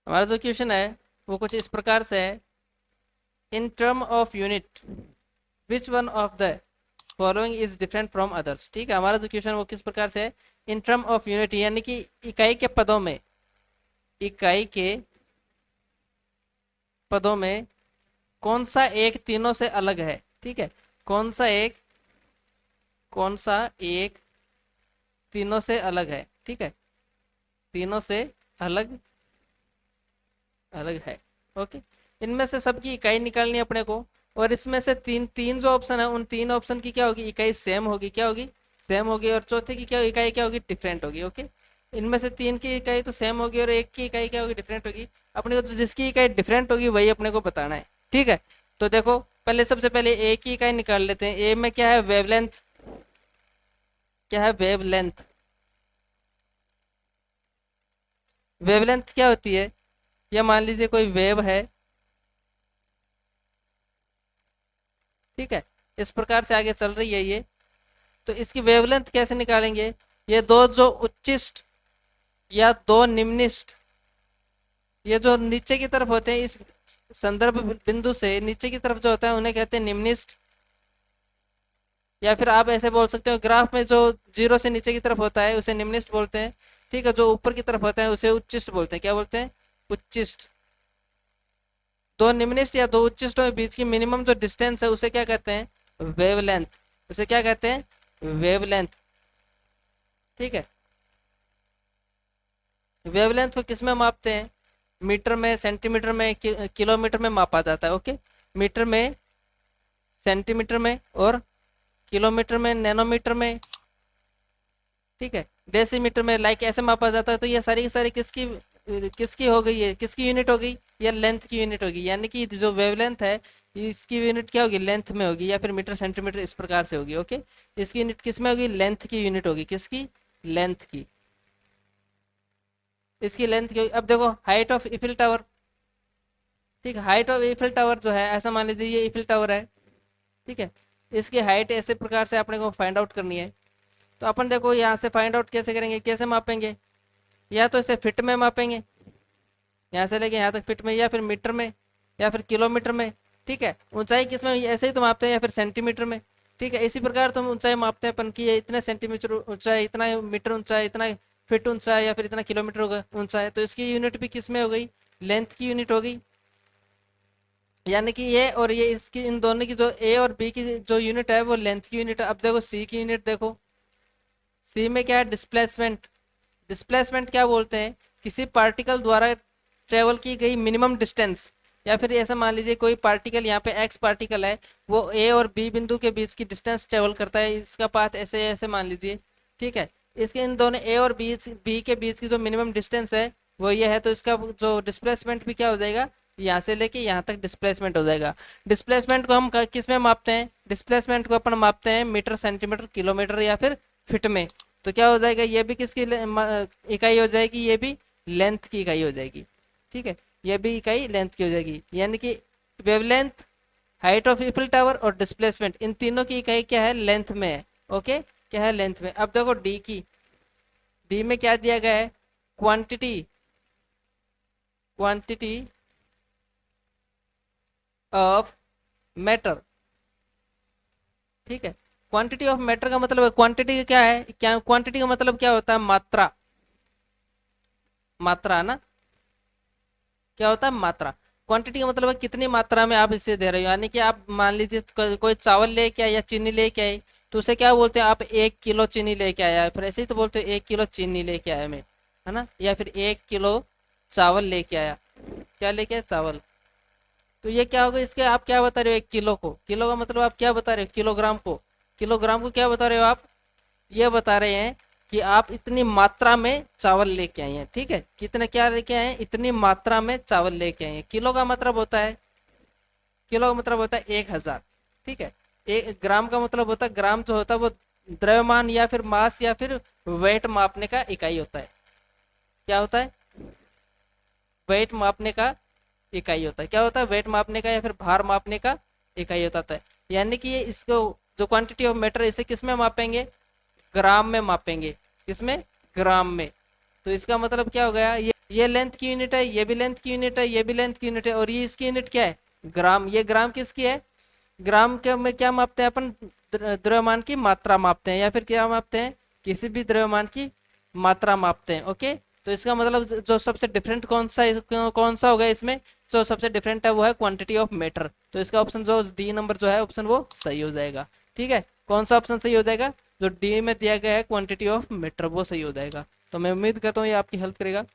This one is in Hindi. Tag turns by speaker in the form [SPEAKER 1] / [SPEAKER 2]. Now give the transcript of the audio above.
[SPEAKER 1] हमारा जो क्वेश्चन है वो कुछ इस प्रकार से है। In term of unit which one of the following is different from others. ठीक है, हमारा जो क्वेश्चन वो किस प्रकार से है, इन टर्म ऑफ यूनिट यानी कि इकाई के पदों में, इकाई के पदों में कौन सा एक तीनों से अलग है। ठीक है, कौन सा एक, कौन सा एक तीनों से अलग है। ठीक है, तीनों से अलग अलग है। ओके, इनमें से सबकी इकाई निकालनी है अपने को, और इसमें से तीन तीन जो ऑप्शन है उन तीन ऑप्शन की क्या होगी, इकाई सेम होगी। क्या होगी, सेम होगी। और चौथे की क्या इकाई क्या होगी, डिफरेंट होगी। ओके, इनमें से तीन की इकाई तो सेम होगी और एक की इकाई क्या होगी, डिफरेंट होगी। अपने को तो जिसकी इकाई डिफरेंट होगी वही अपने को बताना है। ठीक है, तो देखो पहले सबसे पहले ए की इकाई निकाल लेते हैं। ए में क्या है, वेवलेंथ। क्या है, वेवलेंथ। वेवलेंथ क्या होती है, या मान लीजिए कोई वेव है। ठीक है, इस प्रकार से आगे चल रही है ये, तो इसकी वेवलेंथ कैसे निकालेंगे। ये दो जो उच्चिष्ट या दो निम्निष्ट, ये जो नीचे की तरफ होते हैं इस संदर्भ बिंदु से नीचे की तरफ जो होता है उन्हें कहते हैं निम्निष्ट। या फिर आप ऐसे बोल सकते हो, ग्राफ में जो जीरो से नीचे की तरफ होता है उसे निम्निष्ट बोलते हैं। ठीक है, जो ऊपर की तरफ होता है उसे उच्चिष्ट बोलते हैं। क्या बोलते हैं, उच्चिष्ट। दो निम्निष्ट या दो उच्चिष्टों के बीच की मिनिमम जो डिस्टेंस है उसे क्या कहते हैं, वेवलेंथ। उसे क्या कहते हैं, वेवलेंथ। ठीक है, वेवलेंथ को किस में मापते हैं, मीटर में, सेंटीमीटर में, किलोमीटर में मापा जाता है। ओके, मीटर में, सेंटीमीटर में और किलोमीटर में, नैनोमीटर में। ठीक है, डेसीमीटर में, लाइक ऐसे मापा जाता है। तो ये सारी की सारी किसकी किसकी हो गई है, किसकी यूनिट हो गई, या लेंथ की यूनिट होगी। यानी कि जो वेवलेंथ है इसकी यूनिट क्या होगी, लेंथ में होगी, या फिर मीटर सेंटीमीटर इस प्रकार से होगी। ओके, इसकी यूनिट किस में होगी, लेंथ की यूनिट होगी। किसकी, लेंथ की। इसकी लेंथ की अब देखो हाइट ऑफ इफिल टावर। ठीक है, हाइट ऑफ इफिल टावर जो है, ऐसा मान लीजिए ये इफिल टावर है। ठीक है, इसकी हाइट ऐसे प्रकार से अपने को फाइंड आउट करनी है। तो अपन देखो यहाँ से फाइंड आउट कैसे करेंगे, कैसे मापेंगे। या तो इसे फिट में मापेंगे, यहाँ से लेके यहाँ तक फिट में, या फिर मीटर में, या फिर किलोमीटर में। ठीक है, ऊंचाई किस में, ऐसे ही तो मापते हैं, या फिर सेंटीमीटर में। ठीक है, इसी प्रकार तो हम ऊंचाई मापते हैं अपन की, ये इतने सेंटीमीटर ऊंचा है, इतना मीटर ऊंचा है, इतना फिट ऊंचा है, या फिर इतना किलोमीटर ऊंचा है। तो इसकी यूनिट भी किस में हो गई, लेंथ की यूनिट हो गई। यानी कि ये और ये, इसकी इन दोनों की जो ए और बी की जो यूनिट है वो लेंथ की यूनिट है। अब देखो सी की यूनिट देखो, सी में क्या है, डिस्प्लेसमेंट। डिस्प्लेसमेंट क्या बोलते हैं, किसी पार्टिकल द्वारा ट्रेवल की गई मिनिमम डिस्टेंस। या फिर ऐसा मान लीजिए कोई पार्टिकल, यहाँ पे एक्स पार्टिकल है, वो ए और बी बिंदु के बीच की डिस्टेंस ट्रेवल करता है, इसका पाथ ऐसे ऐसे मान लीजिए। ठीक है, इसके इन दोनों ए और बी के बीच की जो मिनिमम डिस्टेंस है वो ये है। तो इसका जो डिस्प्लेसमेंट भी क्या हो जाएगा, यहाँ से लेके यहाँ तक डिस्प्लेसमेंट हो जाएगा। डिस्प्लेसमेंट को हम किस में मापते हैं, डिस्प्लेसमेंट को अपन मापते हैं मीटर, सेंटीमीटर, किलोमीटर या फिर फिट में। तो क्या हो जाएगा, ये भी किसकी इकाई हो जाएगी, ये भी लेंथ की इकाई हो जाएगी। ठीक है, ये भी इकाई लेंथ की हो जाएगी। यानी कि wavelength, height of Eiffel tower और डिस्प्लेसमेंट, इन तीनों की इकाई क्या है, लेंथ में है। ओके, क्या है, लेंथ में। अब देखो डी की, डी में क्या दिया गया है, क्वांटिटी, क्वांटिटी ऑफ मैटर। ठीक है, क्वांटिटी ऑफ मैटर का मतलब, क्वांटिटी क्या है, क्या क्वांटिटी का मतलब क्या होता है, मात्रा। मात्रा ना, क्या होता है, मात्रा। क्वांटिटी का मतलब है कितनी मात्रा में आप इसे दे रहे हो। यानी कि आप मान लीजिए कोई चावल लेके आए या चीनी लेके आए, तो उसे क्या बोलते हैं, आप 1 किलो चीनी लेके आया, फिर ऐसे ही तो बोलते हो 1 किलो चीनी लेके आया मैं, है ना। या फिर 1 किलो चावल लेके आया, क्या लेके आया, चावल। तो ये क्या होगा, इसके आप क्या बता रहे हो, 1 किलो को, किलो का मतलब आप क्या बता रहे हो, किलोग्राम को। किलोग्राम को क्या बता रहे हो आप, ये बता रहे हैं कि आप इतनी मात्रा में चावल लेके आए हैं। ठीक है, कितने क्या लेके आए हैं, इतनी मात्रा में चावल लेके आए हैं। किलो का मतलब होता है, किलो का मतलब होता है 1000। ठीक है, एक ग्राम का मतलब होता है, ग्राम जो होता है वो द्रव्यमान या फिर मास या फिर वेट मापने का इकाई होता है। क्या होता है, वेट मापने का इकाई होता है। क्या होता है, वेट मापने का या फिर भार मापने का इकाई होता है। यानी कि ये इसको जो क्वांटिटी ऑफ मैटर, इसे किस में मापेंगे, ग्राम में मापेंगे। किसमें, ग्राम में। तो इसका मतलब क्या हो गया, ये ये लेंथ की यूनिट है, ये भी लेंथ की यूनिट है, ये भी लेंथ की यूनिट है, और ये इसकी यूनिट क्या है, ग्राम। ये ग्राम किसकी है, ग्राम के में क्या मापते हैं अपन, द्रव्यमान की मात्रा मापते हैं, या फिर क्या मापते हैं, किसी भी द्रव्यमान की मात्रा मापते हैं। ओके, तो इसका मतलब जो सबसे डिफरेंट कौन सा होगा इसमें, जो सबसे डिफरेंट है वो है क्वांटिटी ऑफ मैटर। तो इसका ऑप्शन जो डी नंबर जो है ऑप्शन वो सही हो जाएगा। ठीक है, कौन सा ऑप्शन सही हो जाएगा, जो डी में दिया गया है क्वांटिटी ऑफ मैटर वो सही हो जाएगा। तो मैं उम्मीद करता हूँ ये आपकी हेल्प करेगा।